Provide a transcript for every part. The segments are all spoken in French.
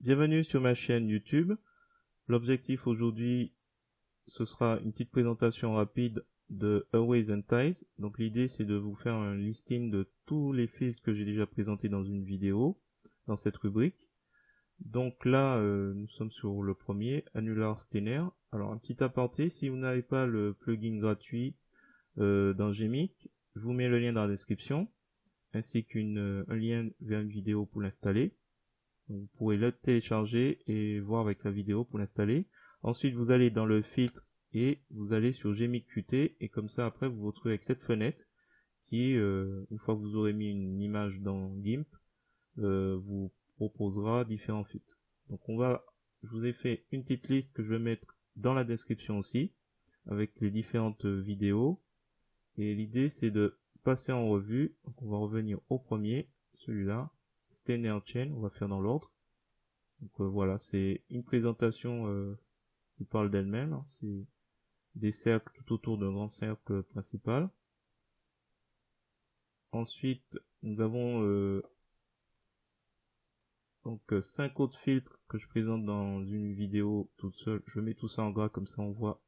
Bienvenue sur ma chaîne YouTube. L'objectif aujourd'hui, ce sera une petite présentation rapide de Airways and Ties. Donc l'idée c'est de vous faire un listing de tous les filtres que j'ai déjà présentés dans une vidéo, dans cette rubrique. Donc là, nous sommes sur le premier, Annular Steiner. Alors un petit aparté, si vous n'avez pas le plugin gratuit dans Gmic, je vous mets le lien dans la description, ainsi qu'un lien vers une vidéo pour l'installer. Vous pourrez le télécharger et voir avec la vidéo pour l'installer. Ensuite, vous allez dans le filtre et vous allez sur Gmic Qt et comme ça après vous vous retrouvez avec cette fenêtre qui, une fois que vous aurez mis une image dans GIMP, vous proposera différents filtres. Donc je vous ai fait une petite liste que je vais mettre dans la description aussi avec les différentes vidéos. Et l'idée c'est de passer en revue. Donc on va revenir au premier, celui-là. Steiner Chain, on va faire dans l'ordre. Donc voilà, c'est une présentation qui parle d'elle-même. Hein. C'est des cercles tout autour d'un grand cercle principal. Ensuite, nous avons donc 5 autres filtres que je présente dans une vidéo toute seule. Je mets tout ça en gras comme ça on voit.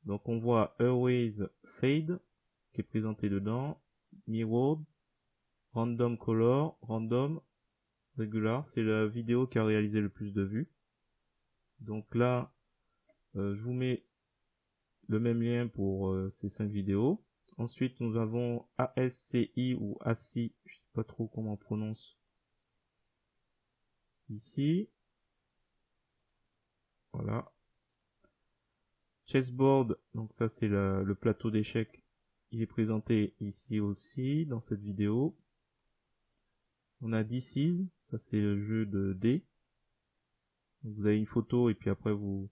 Donc on voit Airways Fade qui est présenté dedans, Mirrored, Random Color, Random, Regular. C'est la vidéo qui a réalisé le plus de vues. Donc là, je vous mets le même lien pour ces 5 vidéos. Ensuite, nous avons ASCI ou ASCI, je sais pas trop comment on prononce. Ici. Voilà. Chessboard, donc ça c'est le plateau d'échecs. Il est présenté ici aussi, dans cette vidéo. On a DC's, ça c'est le jeu de dés. Donc vous avez une photo et puis après vous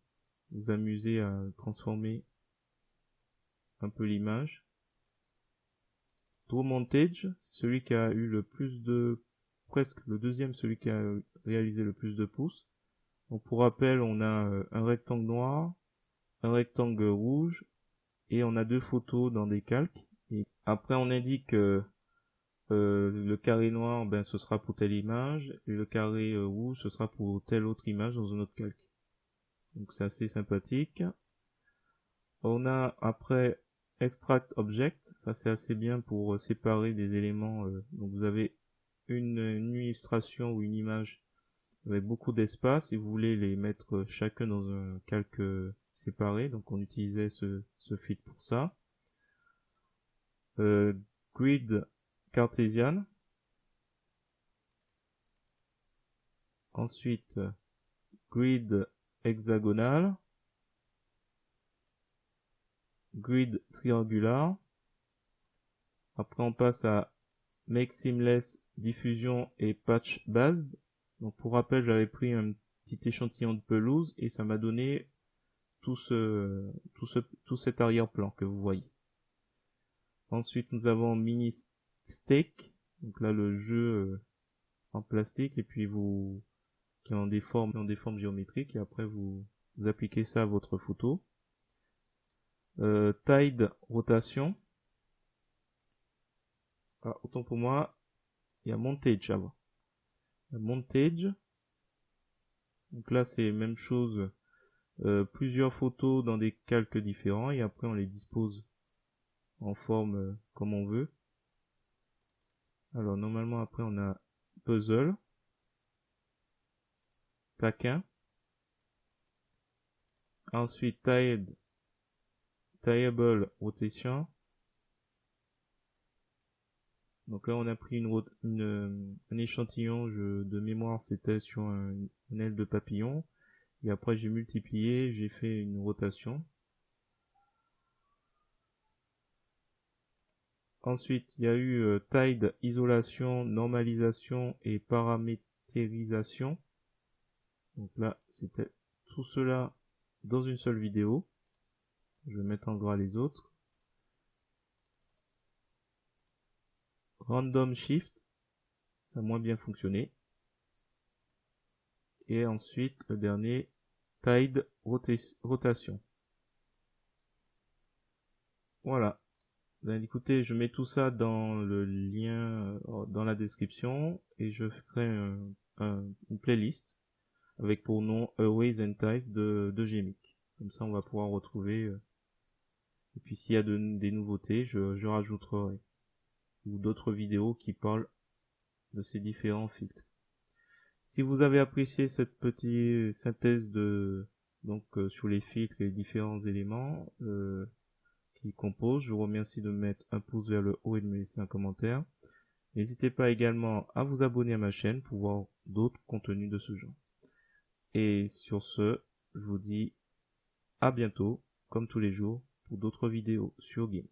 vous amusez à transformer un peu l'image. Draw Montage, c'est celui qui a eu le plus de, presque le deuxième, celui qui a réalisé le plus de pouces. Donc pour rappel, on a un rectangle noir, un rectangle rouge, et on a 2 photos dans des calques. Et après on indique le carré noir, ben ce sera pour telle image, et le carré rouge, ce sera pour telle autre image dans un autre calque. Donc c'est assez sympathique. On a après Extract Object, ça c'est assez bien pour séparer des éléments. Donc vous avez une illustration ou une image avec beaucoup d'espace et vous voulez les mettre chacun dans un calque séparé. Donc on utilisait ce filtre pour ça. Grid cartésian. Ensuite grid hexagonal. Grid triangular. Après on passe à Make Seamless, diffusion et patch based. Donc pour rappel, j'avais pris un petit échantillon de pelouse et ça m'a donné tout cet arrière-plan que vous voyez. Ensuite, nous avons Mini Stake. Donc là, le jeu en plastique et puis qui ont des formes géométriques et après vous appliquez ça à votre photo. Tide rotation. Ah, autant pour moi, il y a Montage avant. Montage. Donc là, c'est même chose. Plusieurs photos dans des calques différents et après on les dispose en forme comme on veut. Alors normalement après on a puzzle, taquin, ensuite tieable rotation. Donc là on a pris un échantillon de mémoire, c'était sur une aile de papillon et après j'ai multiplié, j'ai fait une rotation. Ensuite, il y a eu tide, isolation, normalisation et paramétrisation. Donc là, c'était tout cela dans une seule vidéo. Je vais mettre en gras les autres. Random Shift, ça a moins bien fonctionné. Et ensuite, le dernier, Tide Rotation. Voilà. Ben, écoutez, je mets tout ça dans le lien dans la description et je ferai une playlist avec pour nom Always and Ties de Gmic. Comme ça, on va pouvoir retrouver. Et puis, s'il y a des nouveautés, je rajouterai. Ou d'autres vidéos qui parlent de ces différents filtres. Si vous avez apprécié cette petite synthèse sur les filtres et les différents éléments qui composent, je vous remercie de mettre un pouce vers le haut et de me laisser un commentaire. N'hésitez pas également à vous abonner à ma chaîne pour voir d'autres contenus de ce genre. Et sur ce, je vous dis à bientôt, comme tous les jours, pour d'autres vidéos sur GIMP.